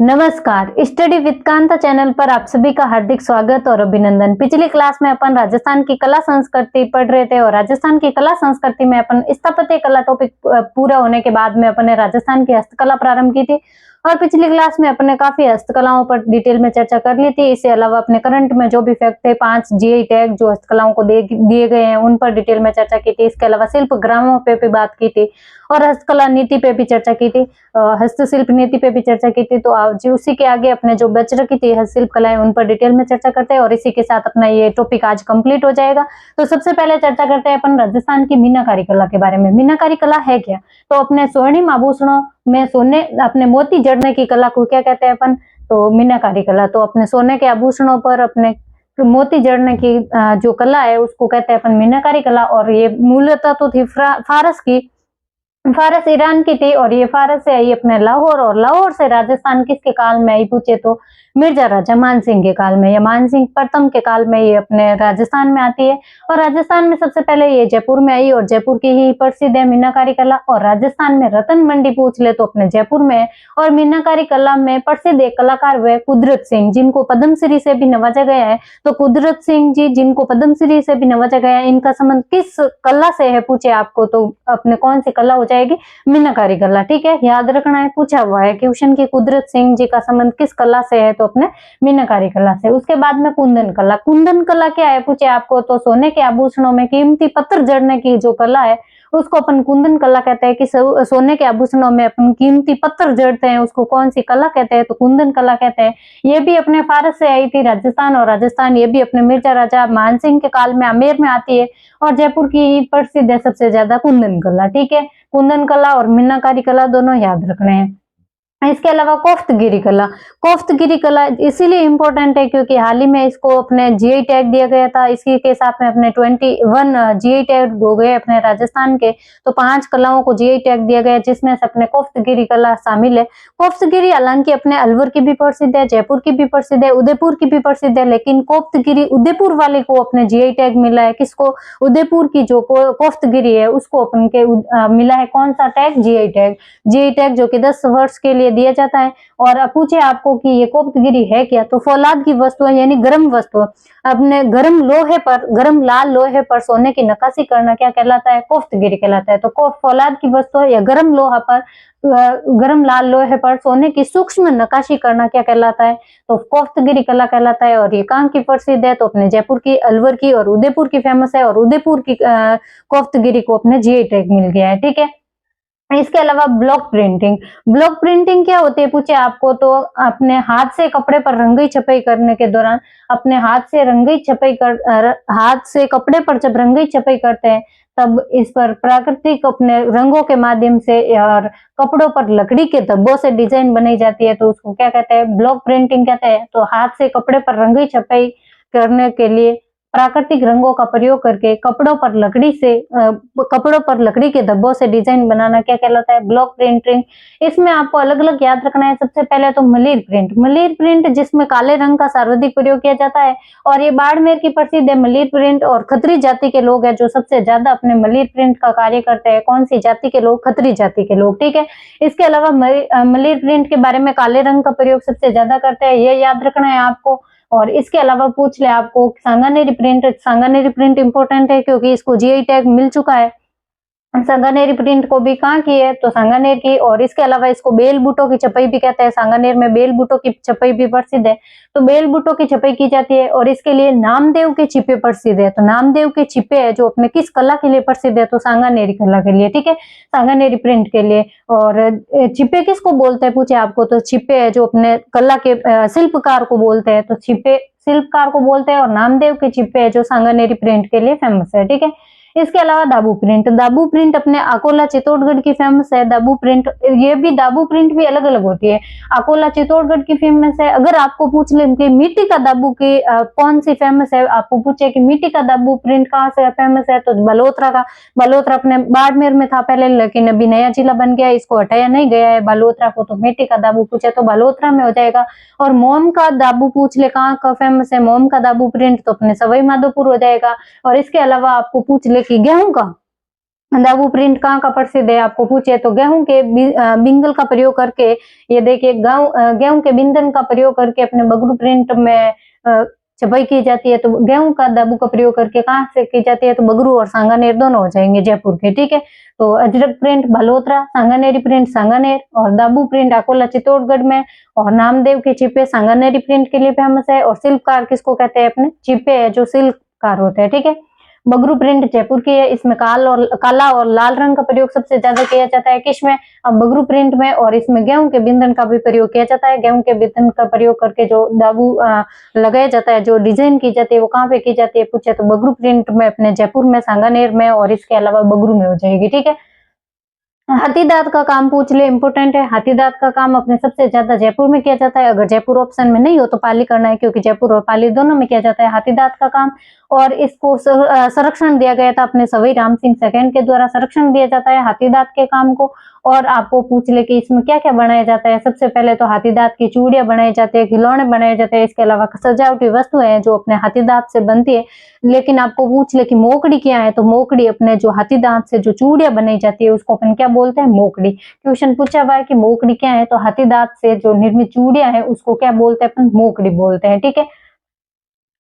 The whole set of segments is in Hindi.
नमस्कार, स्टडी विद कांता चैनल पर आप सभी का हार्दिक स्वागत और अभिनंदन। पिछली क्लास में अपन राजस्थान की कला संस्कृति पढ़ रहे थे और राजस्थान की कला संस्कृति में अपन स्थापत्य कला टॉपिक पूरा होने के बाद में अपन ने राजस्थान की हस्तकला प्रारंभ की थी और पिछली क्लास में अपन ने काफी हस्तकलाओं पर डिटेल में चर्चा कर ली थी। इसके अलावा अपने करंट में जो भी फैक्ट थे 5 जीआई टैग जो हस्तकलाओं को दिए गए हैं उन पर डिटेल में चर्चा की थी। इसके अलावा शिल्प ग्रामों पे भी बात की थी और हस्तकला नीति पे भी चर्चा की थी, हस्तशिल्प नीति पे भी चर्चा की थी। तो आज उसी के आगे अपने जो बच रखी थी हस्तशिल्प कलाएं उन पर डिटेल में चर्चा करते हैं और इसी के साथ अपना ये टॉपिक आज कंप्लीट हो जाएगा। तो सबसे पहले चर्चा करते हैं अपन राजस्थान की मीनाकारी कला के बारे में। मीनाकारी कला है क्या? तो अपने स्वर्णिम आभूषणों में सोने अपने मोती जड़ने की कला को क्या कहते हैं अपन? तो मीनाकारी कला। तो अपने सोने के आभूषणों पर अपने मोती जड़ने की जो कला है उसको कहते हैं अपन मीनाकारी कला। और ये मूलतः तो थी फारस ईरान की थी और ये फारस से आई अपने लाहौर और लाहौर से राजस्थान किसके काल में आई पूछे तो मिर्जा राजा मानसिंह के काल में या मानसिंह प्रथम के काल में ये अपने राजस्थान में आती है। और राजस्थान में सबसे पहले ये जयपुर में आई और जयपुर की ही प्रसिद्ध है मीनाकारी कला। और राजस्थान में रतन मंडी पूछ ले तो अपने जयपुर में है। और मीनाकारी कला में प्रसिद्ध एक कलाकार वे कुदरत सिंह जिनको पद्मश्री से भी नवाजा गया है। तो कुदरत सिंह जी जिनको पद्मश्री से भी नवाजा गया है, इनका संबंध किस कला से है पूछे आपको तो अपने कौन सी कला हो जाएगी? मीनाकारी कला। ठीक है, याद रखना है, पूछा हुआ है क्वेश्चन की कुदरत सिंह जी का संबंध किस कला से है तो अपने मीनाकारी कला से। उसके बाद में कुंदन कला। कुंदन कला क्या है पूछे आपको तो सोने के आभूषणों में कीमती पत्थर जड़ने की जो कला है उसको अपन कुंदन कला कहते हैं। कि सोने के आभूषणों में अपन कीमती पत्थर जड़ते हैं उसको कौन सी कला कहते हैं? तो कुंदन कला कहते हैं। ये भी अपने फारस से आई थी राजस्थान और राजस्थान ये भी अपने मिर्जा राजा मानसिंह के काल में आमेर में आती है। और जयपुर की प्रसिद्ध है सबसे ज्यादा कुंदन कला। ठीक है, कुंदन कला और मीनाकारी कला दोनों याद रखने हैं। इसके अलावा कोफ्तगिरी कला। कोफ्तगिरी कला इसीलिए इम्पोर्टेंट है क्योंकि हाल ही में इसको अपने जीआई टैग दिया गया था। इसी के साथ में अपने 21 जीआई टैग हो गए अपने राजस्थान के। तो 5 कलाओं को जीआई टैग दिया गया जिसमें से अपने कोफ्तगिरी कला शामिल है। कोफ्तगिरी हालांकि अपने अलवर की भी प्रसिद्ध है, जयपुर की भी प्रसिद्ध है, उदयपुर की भी प्रसिद्ध है, लेकिन कोफ्तगिरी उदयपुर वाले को अपने जीआई टैग मिला है। किसको? उदयपुर की जो कोफ्तगिरी है उसको अपन के मिला है कौन सा tag? GI tag. GI tag जो कि 10 वर्ष के लिए दिया जाता है। और पूछे आपको कि ये कोफ्तगिरी है क्या तो फौलाद की वस्तु है यानी गर्म वस्तु। अपने गर्म लोहे पर, गर्म लाल लोहे पर सोने की नक्काशी करना क्या कहलाता है? कोफ्तगिरी कहलाता है। तो फौलाद की वस्तु है या गर्म लोहा पर, गर्म लाल लोहे पर सोने की सूक्ष्म नक्काशी करना क्या कहलाता है? तो कोफ्तगिरी कला कहलाता है। और ये कहाँ की प्रसिद्ध है? तो अपने जयपुर की, अलवर की और उदयपुर की फेमस है। और उदयपुर की कोफ्तगिरी को अपने जीआई टैग मिल गया है। ठीक है, इसके अलावा ब्लॉक प्रिंटिंग। ब्लॉक प्रिंटिंग क्या होती है पूछे आपको तो अपने हाथ से कपड़े पर रंगई छपाई करने के दौरान अपने हाथ से हाथ से कपड़े पर जब रंगई छपाई करते हैं तब इस पर प्राकृतिक अपने रंगों के माध्यम से और कपड़ों पर लकड़ी के धब्बों से डिजाइन बनाई जाती है। तो उसको क्या कहते हैं? ब्लॉक प्रिंटिंग कहते हैं। तो हाथ से कपड़े पर रंगई छपाई करने के लिए प्राकृतिक रंगों का प्रयोग करके कपड़ों पर लकड़ी के धब्बों से डिजाइन बनाना क्या कहलाता है? Block printing. इसमें आपको अलग अलग याद रखना है। सबसे पहले तो मलीर प्रिंट। मलीर प्रिंट जिसमें काले रंग का सर्वाधिक प्रयोग किया जाता है और ये बाड़मेर की प्रसिद्ध है मलीर प्रिंट। और खत्री जाति के लोग हैं जो सबसे ज्यादा अपने मलीर प्रिंट का कार्य करते हैं। कौन सी जाति के लोग? खत्री जाति के लोग। ठीक है, इसके अलावा मलीर प्रिंट के बारे में काले रंग का प्रयोग सबसे ज्यादा करते हैं, ये याद रखना है आपको। और इसके अलावा पूछ ले आपको Sanganeri print. Sanganeri print important है क्योंकि इसको जीआई टैग मिल चुका है। सांगानेरी प्रिंट को भी कहाँ की है? तो सांगानेर की। और इसके अलावा इसको बेल बूटों की छपाई भी कहते हैं। सांगानेर में बेल बूटों की छपाई भी प्रसिद्ध है। तो बेल बूटों की छपाई की जाती है। और इसके लिए नामदेव के छिपे प्रसिद्ध है। तो नामदेव के छिपे है जो अपने किस कला के लिए प्रसिद्ध है? तो सांगानेरी कला के लिए। ठीक है, सांगानेरी प्रिंट के लिए। और छिपे किसको बोलते हैं पूछे आपको तो छिपे है जो अपने कला के शिल्पकार को बोलते हैं। तो छिपे शिल्पकार को बोलते हैं और नामदेव के छिपे है जो सांगानेरी प्रिंट के लिए फेमस है। ठीक है, इसके अलावा दाबू प्रिंट। दाबू प्रिंट अपने अकोला चित्तौड़गढ़ की फेमस है। दाबू प्रिंट, ये भी दाबू प्रिंट भी अलग अलग होती है। अकोला चित्तौड़गढ़ की फेमस है। अगर आपको पूछ ले कि मिट्टी का दाबू की कौन सी फेमस है, आपको पूछे कि मिट्टी का दाबू प्रिंट कहाँ से फेमस है तो बलोत्रा का। बलोत्रा अपने बाड़मेर में था पहले लेकिन अभी नया जिला बन गया, इसको हटाया नहीं गया है बलोत्रा को। तो मिट्टी का दाबू पूछे तो बलोत्रा में हो जाएगा। और मोम का दाबू पूछ ले कहाँ का फेमस है मोम का दाबू प्रिंट तो अपने सवाई माधोपुर हो जाएगा। और इसके अलावा आपको पूछ ले कि गेहूं का दाबू प्रिंट कहाँ का प्रसिद्ध है आपको पूछे तो गेहूं के बिंगल का प्रयोग करके, ये देखिए गेहूं के बिंदन का प्रयोग करके अपने बगरू प्रिंट में छपाई की जाती है। तो गेहूं का दाबू का प्रयोग करके कहाँ से की जाती है, तो बगरू और सांगानेर दोनों हो जाएंगे जयपुर के, ठीक है। तो अजरक प्रिंट भलोत्रा, सांगानेरी प्रिंट सांगानेर, और दाबू प्रिंट अकोला चित्तौड़गढ़ में, और नामदेव के चिप्पे सांगानेरी प्रिंट के लिए फेमस है। और शिल्पकार किसको कहते हैं, अपने चिप्पे है जो शिल्पकार होते हैं, ठीक है। बगरू प्रिंट जयपुर की है, इसमें काला और लाल रंग का प्रयोग सबसे ज्यादा किया जाता है, किसमें, अब बगरू प्रिंट में। और इसमें गेहूं के बिंदन का भी प्रयोग किया जाता है। गेहूं के बिंदन का प्रयोग करके जो दाबू लगाया जाता है, जो डिजाइन की जाती है, वो कहाँ पे की जाती है पूछे तो बगरू प्रिंट में अपने जयपुर में, सांगानेर में, और इसके अलावा बगरू में हो जाएगी, ठीक है। हाथी दांत का काम पूछ ले, इंपोर्टेंट है। हाथी दांत का काम अपने सबसे ज्यादा जयपुर में किया जाता है। अगर जयपुर ऑप्शन में नहीं हो तो पाली करना है, क्योंकि जयपुर और पाली दोनों में किया जाता है हाथी दांत का काम। और इसको संरक्षण दिया गया था अपने सवाई राम सिंह सेकंड के द्वारा, संरक्षण दिया जाता है हाथी दांत के काम को। और आपको पूछ ले कि इसमें क्या क्या बनाया जाता है, सबसे पहले तो हाथी दांत की चूड़ियां बनाई जाती है, खिलौने बनाए जाते हैं, इसके अलावा सजावटी वस्तुएं हैं जो अपने हाथी दांत से बनती है। लेकिन आपको पूछ ले कि मोकड़ी क्या है, तो मोकड़ी अपने जो हाथी दांत से जो चूड़ियां बनाई जाती है उसको अपन क्या बोलते हैं, मोकड़ी। क्वेश्चन पूछा हुआ है कि मोकड़ी क्या है, तो हाथी दांत से जो निर्मित चूड़ियां है उसको क्या बोलते हैं, अपन मोकड़ी बोलते हैं, ठीक है।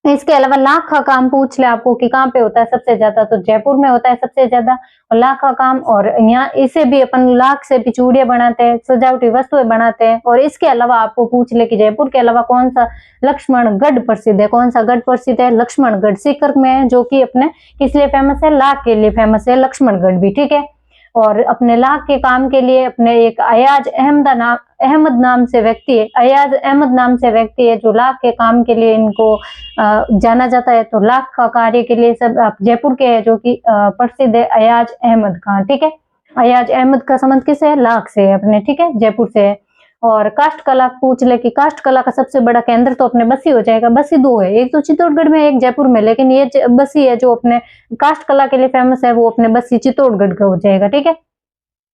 इसके अलावा लाख का काम पूछ ले आपको कि कहाँ पे होता है सबसे ज्यादा, तो जयपुर में होता है सबसे ज्यादा लाख का काम। और यहाँ इसे भी अपन लाख से भी चूड़ियां बनाते हैं, सजावटी वस्तुएं बनाते हैं। और इसके अलावा आपको पूछ ले कि जयपुर के अलावा कौन सा लक्ष्मणगढ़ प्रसिद्ध है, कौन सा गढ़ प्रसिद्ध है, लक्ष्मणगढ़ सीकर में है, जो कि अपने किस लिए फेमस है, लाख के लिए फेमस है लक्ष्मणगढ़ भी, ठीक है। और अपने लाख के काम के लिए अपने एक अहमद नाम से व्यक्ति है, अयाज अहमद नाम से व्यक्ति है जो लाख के काम के लिए इनको जाना जाता है। तो लाख का कार्य के लिए सब जयपुर के है, जो कि प्रसिद्ध है अयाज अहमद खान, ठीक है। अयाज अहमद का संबंध किससे है, लाख से है अपने, ठीक है, जयपुर से है। और काष्ठ कला पूछ ले कि काष्ठ कला का सबसे बड़ा केंद्र तो अपने बस्सी हो जाएगा। बस्सी दो है, एक तो चित्तौड़गढ़ में, एक जयपुर में, लेकिन ये बस्सी है जो अपने काष्ठ कला के लिए फेमस है, वो अपने बस्सी चित्तौड़गढ़ का हो जाएगा, ठीक है।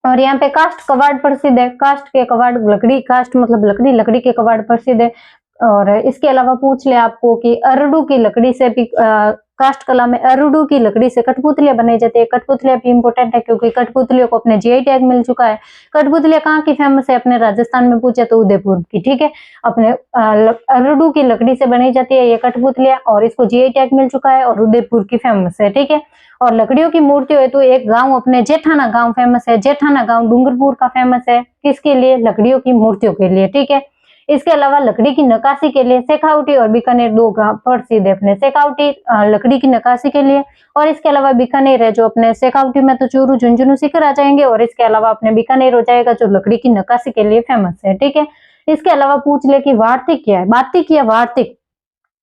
और यहाँ पे काष्ठ कबाड़ प्रसिद्ध है, काष्ठ के कबाड़, लकड़ी, काष्ठ मतलब लकड़ी, लकड़ी के कबाड़ प्रसिद्ध है। और इसके अलावा पूछ ले आपको कि अरडू की लकड़ी से भी काष्ठ कला में अरडू की लकड़ी से कठपुतलियां बनाई जाती है। कठपुतलियां भी इंपॉर्टेंट है, क्योंकि कठपुतलियों को अपने जीआई टैग मिल चुका है। कठपुतलियां कहाँ की फेमस है, अपने राजस्थान में पूछे तो उदयपुर की, ठीक है। अपने अरडू की लकड़ी से बनाई जाती है ये कठपुतलियां, और इसको जीआई टैग मिल चुका है, और उदयपुर की फेमस है, ठीक है। और लकड़ियों की मूर्ति है तो एक गांव अपने जेठाना गांव फेमस है, जेठाना गांव डूंगरपुर का फेमस है, किसके लिए, लकड़ियों की मूर्तियों के लिए, ठीक है। इसके अलावा लकड़ी की नक्काशी के लिए शेखावटी और बीकानेर दो गांव प्रसिद्ध है अपने, शेखावटी लकड़ी की नक्काशी के लिए, और इसके अलावा बीकानेर है जो अपने शेखावटी में तो चूरू झुंझुनू सीकर आ जाएंगे, और इसके अलावा अपने बीकानेर हो जाएगा जो लकड़ी की नक्काशी के लिए फेमस है, ठीक है। इसके अलावा पूछ ले कि वार्तिक क्या है, बातिक या वार्तिक।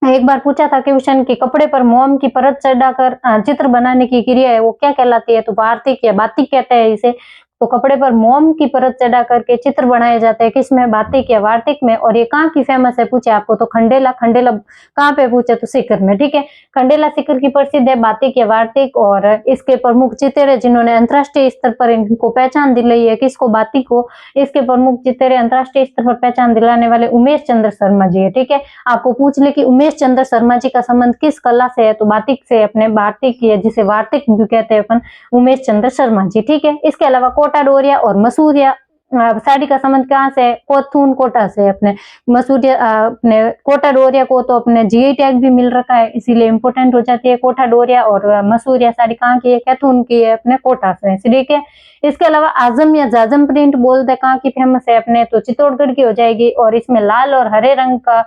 एक बार पूछा था क्वेश्चन कि कपड़े पर मोम की परत चढ़ाकर चित्र बनाने की क्रिया है वो क्या कहलाती है, तो वार्तिक या बातिक कहते हैं इसे। तो कपड़े पर मोम की परत चढ़ा करके चित्र बनाए जाते हैं, किसमें, बातिक या वार्तिक में। और ये कहाँ की फेमस है पूछे आपको, तो खंडेला, खंडेला कहाँ पे पूछे तो सीकर में, ठीक है। खंडेला सीकर की प्रसिद्ध है बातिक या वार्तिक। और इसके प्रमुख चित्रे जिन्होंने अंतर्राष्ट्रीय स्तर पर इनको पहचान दिलाई है, किसको, बातिक को। इसके प्रमुख चित्रे अंतर्राष्ट्रीय स्तर पर पहचान दिलाने वाले उमेश चंद्र शर्मा जी है, ठीक है। आपको पूछ ले कि उमेश चंद्र शर्मा जी का संबंध किस कला से है, तो बातिक से, अपने बातिक है जिसे वार्तिक भी कहते हैं अपन, उमेश चंद्र शर्मा जी, ठीक है। इसके अलावा कोटा डोरिया और मसूरिया साड़ी का संबंध कहाँ से है, कोथून कोटा से। अपने मसूरिया अपने कोटा डोरिया को तो अपने जीआई टैग भी मिल रखा है, इसीलिए इंपोर्टेंट हो जाती है कोटा डोरिया। और मसूरिया साड़ी कहाँ की है, कैथून की है, अपने कोटा से, ठीक है। इसके अलावा आजम या जाजम प्रिंट बोलते हैं कहाँ की फेमस है अपने, तो चित्तौड़गढ़ की हो जाएगी। और इसमें लाल और हरे रंग का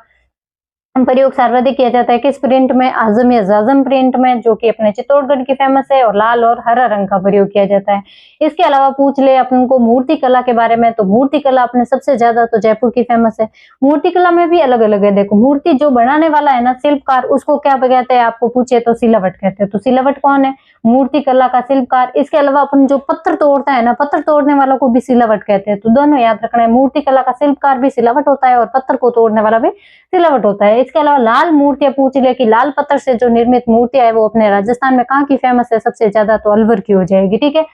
प्रयोग सर्वाधिक किया जाता है, किस प्रिंट में, आजम या जाजम प्रिंट में, जो कि अपने चित्तौड़गढ़ की फेमस है। और लाल और हरा रंग का प्रयोग किया जाता है। इसके अलावा पूछ ले अपन को मूर्ति कला के बारे में, तो मूर्ति कला अपने सबसे ज्यादा तो जयपुर की फेमस है। मूर्ति कला में भी अलग अलग है, देखो मूर्ति जो बनाने वाला है ना, शिल्पकार, उसको क्या कहते हैं आपको पूछे तो सिलावट कहते हैं। तो सिलावट कौन है, मूर्ति कला का शिल्पकार। इसके अलावा अपन जो पत्थर तोड़ता है ना, पत्थर तोड़ने वालों को भी सिलावट कहते हैं। तो दोनों याद रखना है, मूर्ति कला का शिल्पकार भी सिलावट होता है और पत्थर को तोड़ने वाला भी सिलावट होता है। इसके अलावा लाल मूर्तियां पूछ ले कि लाल पत्थर से जो निर्मित मूर्तियां है वो अपने राजस्थान में कहाँ की फेमस है सबसे ज्यादा, तो अलवर की हो जाएगी, ठीक है।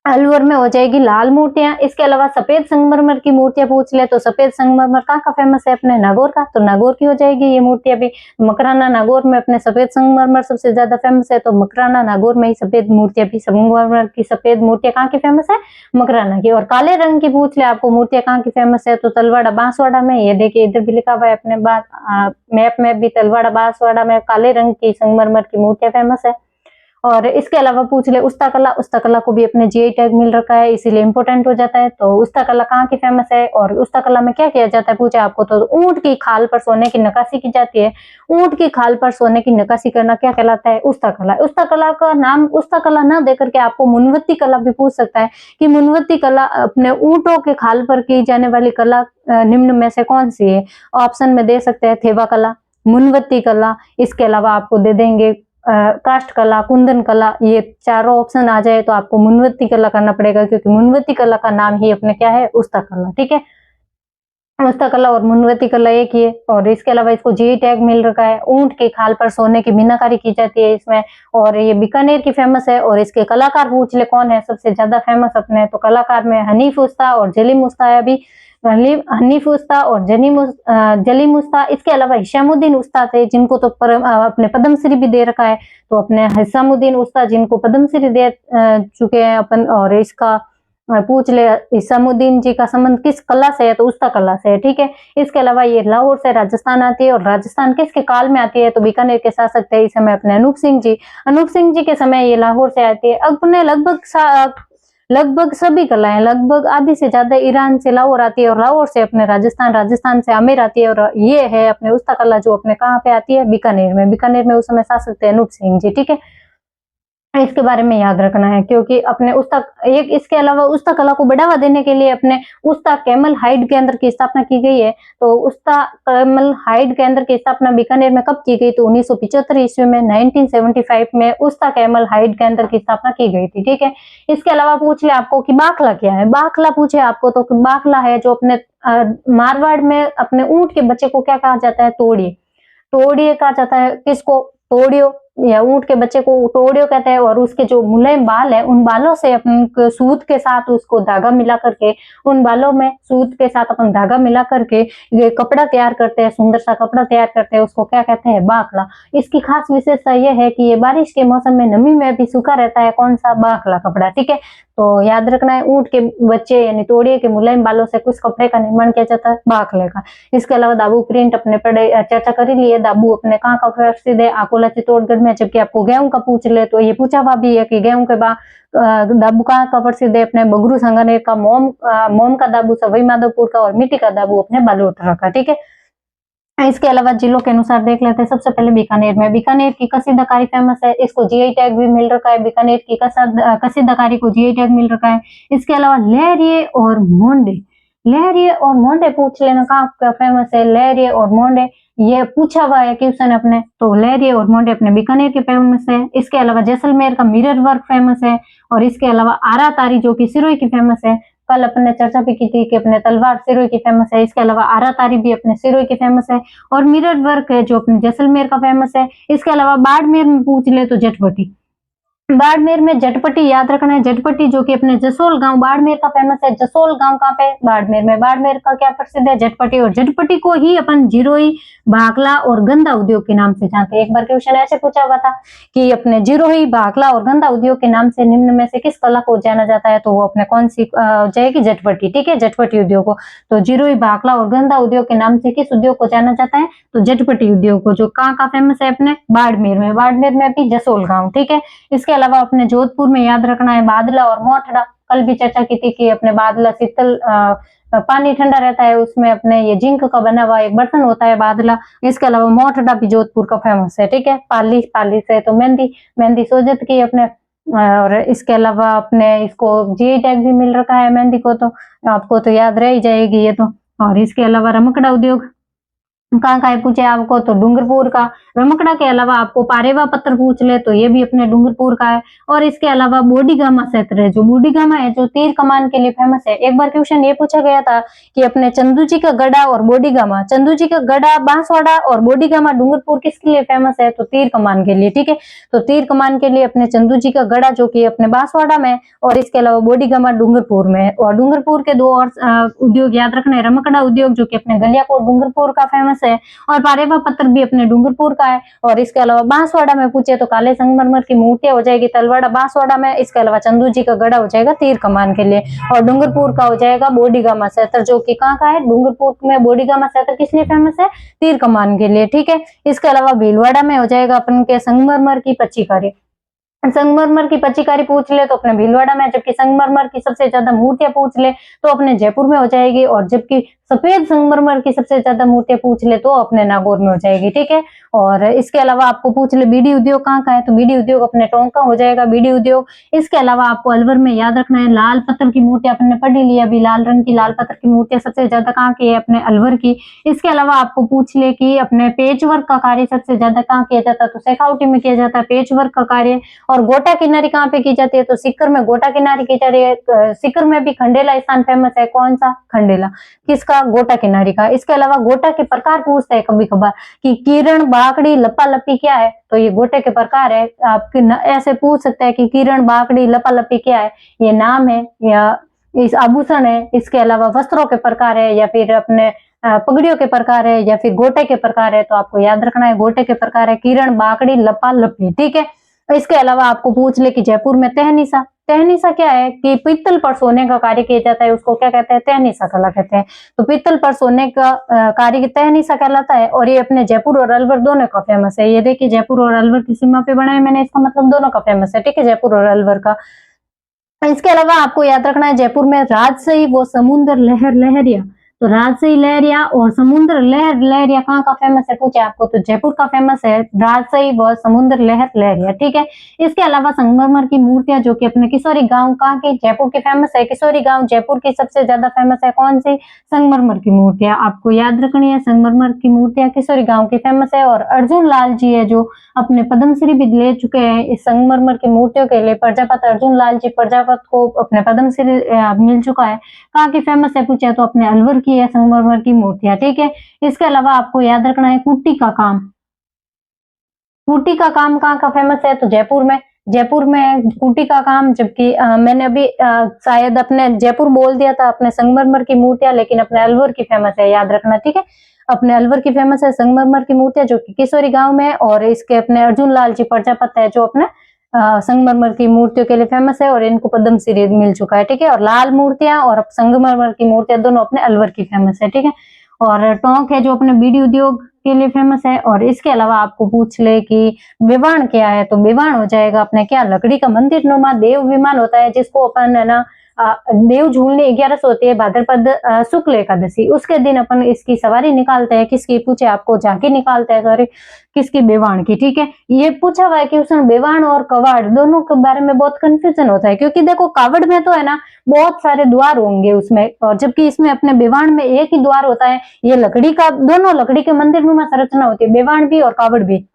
अलवर में हो जाएगी लाल मूर्तियां। इसके अलावा सफेद संगमरमर की मूर्तियां पूछ ले तो सफेद संगमरमर कहाँ का फेमस है, अपने नागौर का, तो नागौर की हो जाएगी ये मूर्तियां भी। मकराना नागौर में अपने सफेद संगमरमर सबसे ज्यादा फेमस है, तो मकराना नागौर में ही सफेद मूर्तियां भी, संगमरमर की सफेद मूर्तियां कहाँ की फेमस है, मकराना की। और काले रंग की पूछ ले आपको मूर्तियां कहाँ की फेमस है, तो तलवाड़ा बांसवाड़ा में। ये देखिए इधर भी लिखा हुआ है अपने मैप में भी, तलवाड़ा बांसवाड़ा में काले रंग की संगमरमर की मूर्तियां फेमस है। और इसके अलावा पूछ ले उस्ता कला, उस्ता कला को भी अपने जीआई टैग मिल रखा है, इसीलिए इंपोर्टेंट हो जाता है। तो उस्ता कला कहाँ की फेमस है और उस्ता कला में क्या किया जाता है पूछे आपको, तो ऊंट की खाल पर सोने की नक्काशी की जाती है। ऊंट की खाल पर सोने की नक्काशी करना क्या कहलाता है, उस्ता कला। उस्ता कला का नाम उस्ता कला ना देकर के आपको मुनवत्ती कला भी पूछ सकता है कि मुनवत्ती कला अपने ऊंटों के खाल पर की जाने वाली कला निम्न में से कौन सी है। ऑप्शन में दे सकते हैं थेवा कला, मुनवत्ती कला, इसके अलावा आपको दे देंगे काष्ठ कला, कुंदन कला। ये चारों ऑप्शन आ जाए तो आपको मुनवत्ती कला करना पड़ेगा, क्योंकि मुनवत्ती कला का नाम ही अपने क्या है, उस्ता कला। ठीक है, उस्ता कला और मुनवत्ती कला एक ही है। और इसके अलावा इसको जीआई टैग मिल रखा है। ऊंट की खाल पर सोने की मीनाकारी की जाती है इसमें, और ये बीकानेर की फेमस है। और इसके कलाकार पूछ ले कौन है सबसे ज्यादा फेमस अपने, तो कलाकार में हनीफ उस्ता और जलीम उस्ता है। अभी हनीफ उस्ता और जलीम उस्ता। इसके अलावा हिशामुद्दीन उस्ताद है जिनको तो अपने पद्मश्री भी दे रखा है, तो अपने हिशामुद्दीन उस्ताद जिनको पद्मश्री दे चुके हैं अपन। और इसका पूछ ले हिसामुद्दीन जी का संबंध किस कला से है, तो उस्ता कला से है। ठीक है, इसके अलावा ये लाहौर से राजस्थान आती है, और राजस्थान किसके काल में आती है, तो बीकानेर के शासक थे इस समय अपने अनूप सिंह जी। अनूप सिंह जी के समय ये लाहौर से आती है। अपने लगभग सभी कलाएं, लगभग आधी से ज्यादा ईरान से लाहौर आती है, और लाहौर से अपने राजस्थान, राजस्थान से आमेर आती है। और ये है अपने उस्ता कला जो अपने कहाँ पे आती है, बीकानेर में। बीकानेर में उस समय शासक थे अनूप सिंह जी। ठीक है, इसके बारे में याद रखना है, क्योंकि अपने एक इसके अलावा उस्ता कला को बढ़ावा देने के लिए अपने उस्ता कैमल हाइड केंद्र की स्थापना की गई है। तो उस्ता कैमल हाइड केंद्र की स्थापना बीकानेर में कब की गई, तो 1975 ईस्वी में, 1975 में उस्ता कैमल हाइड केंद्र की स्थापना की गई थी। ठीक है, इसके अलावा पूछ ले आपको कि बाखला क्या है। बाखला पूछे आपको तो बाखला है जो अपने मारवाड़ में अपने ऊंट के बच्चे को क्या कहा जाता है, तोड़िए। तोड़िए कहा जाता है किसको, तोड़ियो, या ऊंट के बच्चे को तोड़ियो कहते हैं। और उसके जो मुलायम बाल है उन बालों से अपन सूत के साथ उसको धागा मिला करके, उन बालों में सूत के साथ अपन धागा मिला करके ये कपड़ा तैयार करते हैं, सुंदर सा कपड़ा तैयार करते हैं, उसको क्या कहते हैं, बाखला। इसकी खास विशेषता यह है कि ये बारिश के मौसम में नमी में भी सूखा रहता है, कौन सा, बाखला कपड़ा। ठीक है, तो याद रखना है, ऊंट के बच्चे यानी तोड़िए के मुलायम बालों से कुछ कपड़े का निर्माण किया जाता है, बाखले का। इसके अलावा दाबू प्रिंट अपने पढ़े चर्चा कर ही लिए। दाबू अपने कहाँ का प्रसिद्ध है, अकोला चित्तौड़गढ़ में। जबकि आपको गेहूं का पूछ ले तो ये पूछा हुआ भी है कि गेहूं के बाद दाबू कहाँ का प्रसिद्ध है, अपने बगरू सांगानेर का। मोम का दाबू सवाई माधोपुर का, और मिट्टी का दाबू अपने बालोतरा का। ठीक है, इसके अलावा जिलों के अनुसार देख लेते हैं। सबसे पहले बीकानेर में, बीकानेर की कसीदाकारी फेमस है, इसको जीआई टैग भी मिल रखा है। बीकानेर की कसीदाकारी को जीआई टैग मिल रखा है। इसके अलावा लहरिये और मोंडे, लहरिये और मोंडे पूछ लेना कहाँ का फेमस है, लहरिये और मोंडे। ये पूछा हुआ है क्वेश्चन अपने, तो लहरिये और मोंडे अपने बीकानेर के फेमस है। इसके अलावा जैसलमेर का मिरर वर्क फेमस है। और इसके अलावा आरा तारी जो कि सिरोही की फेमस है, कल अपन ने चर्चा भी की थी कि अपने तलवार सिरोही की फेमस है। इसके अलावा आरा तारी भी अपने सिरोही की फेमस है। और मिरर वर्क है जो अपने जैसलमेर का फेमस है। इसके अलावा बाड़मेर में पूछ ले तो जटपटी, बाड़मेर में जटपटी याद रखना है। जटपटी जो कि अपने जसोल गांव बाड़मेर का फेमस है। जसोल गांव कहाँ पे, बाड़मेर में। बाड़मेर का क्या प्रसिद्ध है, जटपटी। और जटपटी को ही अपन जिरोही, भाखला और गंदा उद्योग के नाम से जानते हैं। एक बार क्वेश्चन ऐसे पूछा हुआ था कि अपने जिरोही, भाखला और गंदा उद्योग के नाम से निम्न में से किस कला को जाना जाता है, तो वो अपने कौन सी जाएगी, जटपटी। ठीक है, जटपटी उद्योग को। तो जिरोही, भाखला और गंदा उद्योग के नाम से किस उद्योग को जाना जाता है, तो जटपटी उद्योग को, जो कहाँ का फेमस है, अपने बाड़मेर में। बाड़मेर में भी जसोल गांव। ठीक है, इसके अलावा अपने जोधपुर में याद रखना है बादला और मोठड़ा। कल भी चर्चा की थी कि अपने बादला शीतल पानी ठंडा रहता है, उसमें अपने ये जिंक का बना हुआ एक बर्तन होता है बादला। इसके अलावा मोठड़ा भी जोधपुर का फेमस है। ठीक है, पाली, पाली से तो मेहंदी, मेहंदी सोजत की अपने। और इसके अलावा अपने इसको जीआई टैग भी मिल रखा है मेहंदी को, तो आपको तो याद रह ही जाएगी ये तो। और इसके अलावा रमकड़ा उद्योग कहाँ का है पूछे आपको, तो डूंगरपुर का। रमकड़ा के अलावा आपको पारेवा पत्थर पूछ ले तो ये भी अपने डूंगरपुर का है। और इसके अलावा बोडीगामा क्षेत्र है, जो बोडीगामा है जो तीर कमान के लिए फेमस है। एक बार क्वेश्चन ये पूछा गया था कि अपने चंदू जी का गढ़ा और बोडीगामा, चंदू जी का गढ़ा बांसवाड़ा और बोडीगामा डूंगरपुर किसके लिए फेमस है, तो तीर कमान के लिए। ठीक है, तो तीर कमान के लिए अपने चंदू जी का गढ़ा जो कि अपने बांसवाड़ा में, और इसके अलावा बोडीगामा डूंगरपुर में। और डूंगरपुर के दो और उद्योग याद रखना है, रमकड़ा उद्योग जो कि अपने गलियाकोट डूंगरपुर का फेमस है, और पारेवा पत्थर भी अपने डूंगरपुर का है। और इसके अलावा बांसवाड़ा में पूछे तो काले संगमरमर की मूर्तियां हो जाएगी तलवाड़ा बांसवाड़ा में। इसके अलावा चंदू जी का गढ़ा हो जाएगा तीर कमान के लिए, और डूंगरपुर का हो जाएगा बोडीगामा क्षेत्र जो कि कहाँ का है, डूंगरपुर में। बोडीगामा क्षेत्र किस लिए फेमस है, तीर कमान के लिए। ठीक है, इसके अलावा भीलवाड़ा में हो जाएगा अपन के संगमरमर की पच्चीकारी, संगमरमर की पच्चीकारी पूछ ले तो अपने भीलवाड़ा में, जबकि संगमरमर की सबसे ज्यादा मूर्तियां पूछ ले तो अपने जयपुर में हो जाएगी, और जबकि सफेद संगमरमर की सबसे ज्यादा मूर्तियां पूछ ले तो अपने नागौर में हो जाएगी। ठीक है, और इसके अलावा आपको पूछ ले बीडी उद्योग कहाँ का है, तो बीडी उद्योग अपने टोंक का हो जाएगा बीडी उद्योग। इसके अलावा आपको अलवर में याद रखना है लाल पत्थर की मूर्तियां अपने पढ़ ली अभी, लाल रंग की लाल पत्थर की मूर्तियां सबसे ज्यादा कहाँ की है, अपने अलवर की। इसके अलावा आपको पूछ ले कि अपने पेच वर्क का कार्य सबसे ज्यादा कहाँ किया जाता है, तो शेखावटी में किया जाता है पेच वर्क का कार्य। और गोटा किनारी कहाँ पे की जाती है, तो सीकर में गोटा किनारी की जा रही है। सीकर में भी खंडेला स्थान फेमस है, कौन सा, खंडेला, किसका, गोटा किनारी का। इसके अलावा गोटा के प्रकार पूछता है कभी कभार कि किरण, बाकड़ी, लपा लपी क्या है, तो ये गोटे के प्रकार है। आपके ऐसे पूछ सकता है कि किरण, बाकड़ी, लपा लपी क्या है, ये नाम है या इस आभूषण है। इसके अलावा वस्त्रों के प्रकार है, या फिर अपने पगड़ियों के प्रकार है, या फिर गोटे के प्रकार है। तो आपको याद रखना है गोटे के प्रकार है किरण, बाकड़ी, लपा लपी। ठीक है, इसके अलावा आपको पूछ ले कि जयपुर में तहनीसा, तहनीसा क्या है कि पीतल पर सोने का कार्य किया जाता है, उसको क्या कहते हैं, तहनीसा कला कहते हैं। तो पीतल पर सोने का कार्य तहनीसा कहलाता है, और ये अपने जयपुर और अलवर दोनों का फेमस है। ये देखिए जयपुर और अलवर की सीमा पे बना है मैंने, इसका मतलब दोनों का फेमस है। ठीक है, जयपुर और अलवर का। इसके अलावा आपको याद रखना है जयपुर में राजसई व समुद्र लहर लहरिया, तो राजसई लहरिया और समुद्र लहर लहरिया कहाँ का फेमस है पूछे आपको, तो जयपुर का फेमस है राजसई व समुद्र लहर लहरिया। ठीक है, इसके अलावा संगमरमर की मूर्तियां जो कि अपने किशोरी गांव कहाँ की, जयपुर की फेमस है। किशोरी गांव जयपुर की सबसे ज्यादा फेमस है, कौन सी, संगमरमर की मूर्तियां आपको याद रखनी है। संगमरमर की मूर्तियां किशोरी गांव की फेमस है। और अर्जुन लाल जी है जो अपने पद्मश्री भी ले चुके हैं इस संगमरमर की मूर्तियों के लिए, प्रजापत अर्जुन लाल जी प्रजापत को अपने पद्मश्री मिल चुका है। कहाँ की फेमस है पूछे तो अपने अलवर की है संगमरमर की मूर्तियां। ठीक है, इसके अलावा आपको याद रखना है कुट्टी का काम, कुट्टी का काम कहाँ का फेमस है, तो जयपुर में, जयपुर में कुट्टी का काम। जबकि मैंने अभी शायद अपने जयपुर बोल दिया था अपने संगमरमर की मूर्तियां, लेकिन अपने अलवर की फेमस है, याद रखना। ठीक है, अपने अलवर की फेमस है संगमरमर की मूर्तियां जो कि किशोरी गांव में, और इसके अपने अर्जुन लाल जी प्रजापत है जो अपने संगमरमर की मूर्तियों के लिए फेमस है, और इनको पद्मश्री मिल चुका है। ठीक है, और लाल मूर्तियां और संगमरमर की मूर्तियां दोनों अपने अलवर की फेमस है। ठीक है, और टोंक है जो अपने बीड़ी उद्योग के लिए फेमस है। और इसके अलावा आपको पूछ ले कि विवाण क्या है, तो विवाण हो जाएगा अपने क्या, लकड़ी का मंदिर नुमा देव विमान होता है, जिसको अपन है ना देव झूलने 11 होती है भाद्रपद शुक्ल एकादशी, उसके दिन अपन इसकी सवारी निकालते हैं। किसकी पूछे आपको, झांकी निकालते हैं, सॉरी किसकी, बेवाण की। ठीक है, ये पूछा हुआ है कि उसमें बेवाण और कवाड़ दोनों के बारे में बहुत कंफ्यूजन होता है, क्योंकि देखो कावड़ में तो है ना बहुत सारे द्वार होंगे उसमें, और जबकि इसमें अपने बेवाण में एक ही द्वार होता है। ये लकड़ी का, दोनों लकड़ी के मंदिर नुमा संरचना होती है, बेवाण भी और कावड़ भी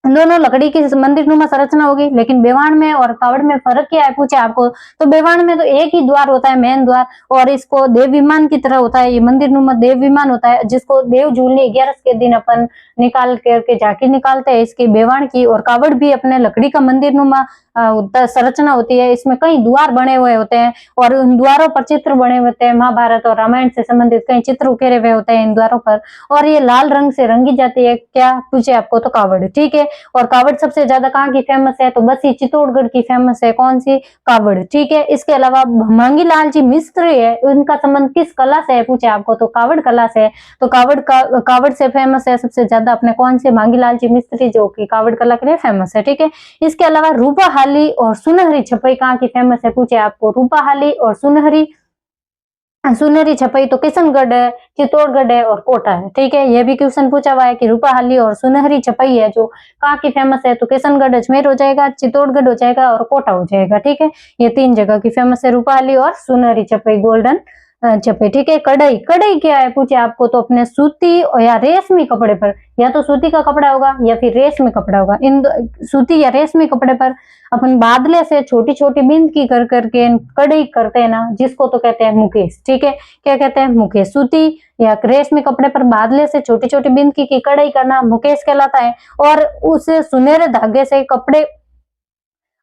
दोनों लकड़ी की मंदिर नुमा संरचना होगी। लेकिन बेवाण में और कावड़ में फर्क क्या है पूछे आपको, तो बेवाण में तो एक ही द्वार होता है, मेन द्वार, और इसको देव विमान की तरह होता है, ये मंदिर नुमा देव विमान होता है, जिसको देव झूलने 11 के दिन अपन निकाल करके झांकी निकालते हैं इसकी बेवाण की। और कावड़ भी अपने लकड़ी का मंदिर नुमा संरचना होती है, इसमें कई द्वार बने हुए होते हैं, और उन द्वारों पर चित्र बने होते हैं, महाभारत और रामायण से संबंधित कई चित्र उकेरे हुए होते हैं इन द्वारों पर। और ये लाल रंग से रंगी जाती है, क्या पूछे आपको, तो कावड़। ठीक है, और कावड़ सबसे ज्यादा कहाँ की फेमस है, तो बसी चित्तौड़गढ़ की फेमस है, कौन सी, कावड़। ठीक है, इसके अलावा मांगी लाल जी मिस्त्री है, उनका संबंध किस कला से है पूछे आपको, तो कावड़ कला से। तो कावड़ से फेमस है सबसे ज्यादा अपने कौन से, मांगी लाल जी मिस्त्री जो कि कावड़ कला के लिए फेमस है। ठीक है, इसके अलावा रूपाहाली और सुनहरी छपाई कहाँ की फेमस है पूछे आपको, रूपाहाली और सुनहरी छपाई तो किशनगढ़ है, चित्तौड़गढ़ है और कोटा है। ठीक है, ये भी क्वेश्चन पूछा हुआ है कि रूपाहाली और सुनहरी छपाई है जो कहाँ की फेमस है, तो किशनगढ़ अजमेर हो जाएगा, चित्तौड़गढ़ हो जाएगा और कोटा हो जाएगा। ठीक है, ये 3 जगह की फेमस है रूपाहाली और सुनहरी छपाई, गोल्डन छपे, ठीक है। कढ़ाई, कढ़ाई क्या है पूछे आपको तो अपने सूती या रेशमी कपड़े पर, या तो सूती का कपड़ा होगा या फिर रेशमी कपड़ा होगा, इन सूती या रेशमी कपड़े पर अपन बादले से छोटी छोटी बिंद की कर करके कढ़ाई करते हैं ना, जिसको तो कहते हैं मुकेश, ठीक है। क्या कहते हैं? मुकेश। सूती या रेशमी कपड़े पर बादले से छोटी छोटी बिंद की कढ़ाई करना मुकेश कहलाता है। और उस सुनहरे धागे से कपड़े,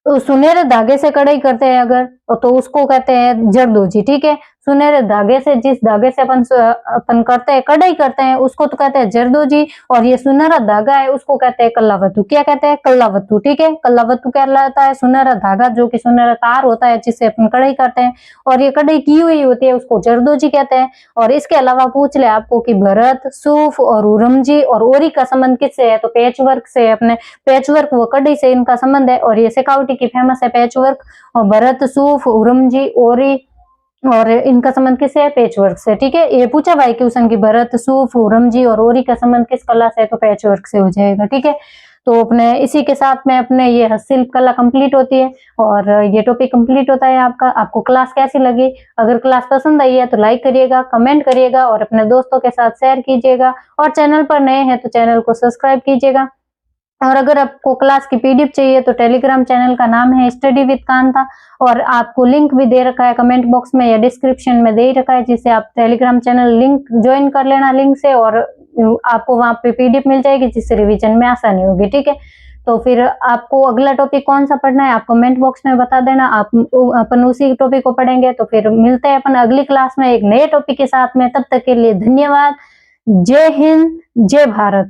सुनहरे धागे से कढ़ाई करते हैं अगर, तो उसको कहते हैं जरदोजी, ठीक है। सुनहरे धागे से, जिस धागे से अपन करते हैं कढ़ाई करते हैं, उसको तो कहते हैं जरदोजी। और ये सुनहरा धागा है उसको कहते हैं कल्लावतु। क्या कहते हैं? कल्लावतु, ठीक है। कल्लावतु कहलाता है सुनहरा धागा, जो कि सुनहरा तार होता है जिससे अपन कढ़ाई करते हैं, और ये कढ़ाई की हुई होती है उसको जरदोजी कहते हैं। और इसके अलावा पूछ ले आपको कि भरत, सूफ और उरमजी और ओरी का संबंध किससे है, तो पैच वर्क से। अपने पैच वर्क व कढ़ाई से इनका संबंध है, और ये शेखावटी की फेमस है पैच वर्क। और भरत, सूफ, उरमजी, ओरी और इनका संबंध किससे है? पैच वर्क से, ठीक है। ये पूछा भाई क्वेश्चन की भरत, सूफ, उरमजी और ओरी का संबंध किस कला से है, तो पैच वर्क से हो जाएगा, ठीक है। तो अपने इसी के साथ में अपने ये हस्तशिल्प कला कंप्लीट होती है, और ये टॉपिक कंप्लीट होता है आपका। आपको क्लास कैसी लगी? अगर क्लास पसंद आई है तो लाइक करिएगा, कमेंट करिएगा और अपने दोस्तों के साथ शेयर कीजिएगा, और चैनल पर नए हैं तो चैनल को सब्सक्राइब कीजिएगा। और अगर आपको क्लास की पीडीएफ चाहिए तो टेलीग्राम चैनल का नाम है स्टडी विद कांता, और आपको लिंक भी दे रखा है कमेंट बॉक्स में या डिस्क्रिप्शन में दे रखा है, जिससे आप टेलीग्राम चैनल लिंक ज्वाइन कर लेना लिंक से, और आपको वहां पे पीडीएफ मिल जाएगी, जिससे रिवीजन में आसानी होगी, ठीक है। तो फिर आपको अगला टॉपिक कौन सा पढ़ना है आप कमेंट बॉक्स में बता देना, आप अपन उसी टॉपिक को पढ़ेंगे। तो फिर मिलते हैं अपन अगली क्लास में एक नए टॉपिक के साथ में, तब तक के लिए धन्यवाद। जय हिंद, जय भारत।